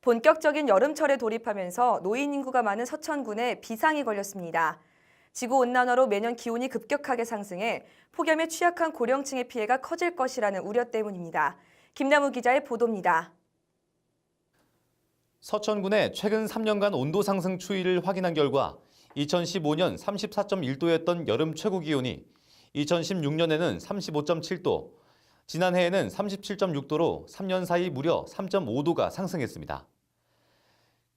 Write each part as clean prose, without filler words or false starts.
본격적인 여름철에 돌입하면서 노인 인구가 많은 서천군에 비상이 걸렸습니다. 지구온난화로 매년 기온이 급격하게 상승해 폭염에 취약한 고령층의 피해가 커질 것이라는 우려 때문입니다. 김남우 기자의 보도입니다. 서천군의 최근 3년간 온도 상승 추이를 확인한 결과 2015년 34.1도였던 여름 최고 기온이 2016년에는 35.7도, 지난해에는 37.6도로 3년 사이 무려 3.5도가 상승했습니다.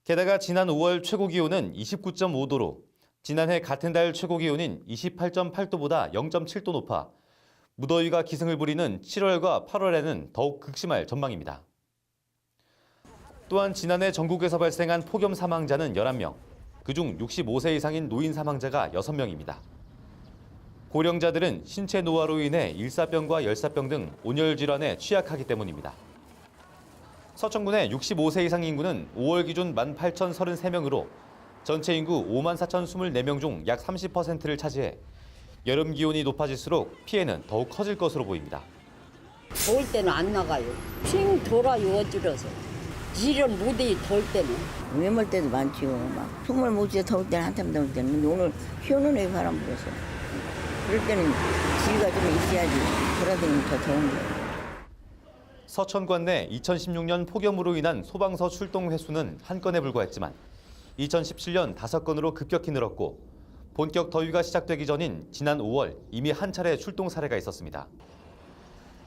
게다가 지난 5월 최고 기온은 29.5도로 지난해 같은 달 최고 기온인 28.8도보다 0.7도 높아 무더위가 기승을 부리는 7월과 8월에는 더욱 극심할 전망입니다. 또한 지난해 전국에서 발생한 폭염 사망자는 11명, 그중 65세 이상인 노인 사망자가 6명입니다. 고령자들은 신체 노화로 인해 일사병과 열사병 등 온열 질환에 취약하기 때문입니다. 서천군의 65세 이상 인구는 5월 기준 18,033명으로 전체 인구 54,024명 중 약 30%를 차지해 여름 기온이 높아질수록 피해는 더욱 커질 것으로 보입니다. 더울 때는 안 나가요. 핑 돌아요, 어지러서. 일을 못해, 더울 때는. 외몰 때도 많지요. 막 숨을 못 쉬어 더울 때는 한참 더울 때는. 근데 오늘 시원한 애 바람 불어서. 그럴 때는 지가 좀 있어야지. 돌아다니면 더 더운 거예요. 서천관 내 2016년 폭염으로 인한 소방서 출동 횟수는 한 건에 불과했지만 2017년 5건으로 급격히 늘었고 본격 더위가 시작되기 전인 지난 5월 이미 한 차례 출동 사례가 있었습니다.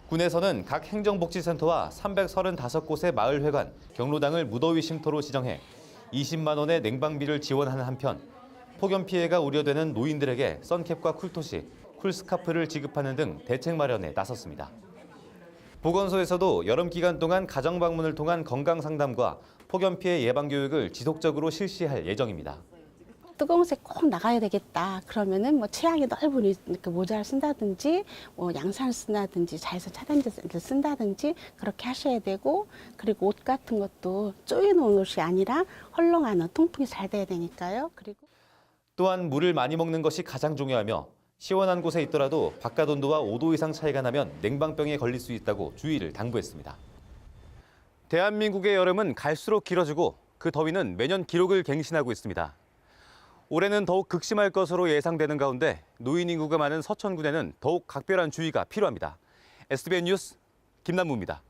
군에서는 각 행정복지센터와 335곳의 마을회관, 경로당을 무더위 쉼터로 지정해 20만 원의 냉방비를 지원하는 한편 폭염 피해가 우려되는 노인들에게 선캡과 쿨토시, 쿨스카프를 지급하는 등 대책 마련에 나섰습니다. 보건소에서도 여름 기간 동안 가정 방문을 통한 건강 상담과 폭염 피해 예방 교육을 지속적으로 실시할 예정입니다. 뜨거운 옷에 꼭 나가야 되겠다. 그러면은 뭐 체형이 넓은 이렇게 모자를 쓴다든지, 양산을 쓴다든지, 자외선 차단제를 쓴다든지 그렇게 하셔야 되고, 그리고 옷 같은 것도 조여놓은 옷이 아니라 헐렁한 통풍이 잘 돼야 되니까요. 그리고 또한 물을 많이 먹는 것이 가장 중요하며 시원한 곳에 있더라도 바깥 온도와 5도 이상 차이가 나면 냉방병에 걸릴 수 있다고 주의를 당부했습니다. 대한민국의 여름은 갈수록 길어지고 그 더위는 매년 기록을 갱신하고 있습니다. 올해는 더욱 극심할 것으로 예상되는 가운데 노인 인구가 많은 서천군에는 더욱 각별한 주의가 필요합니다. SBN 뉴스 김남무입니다.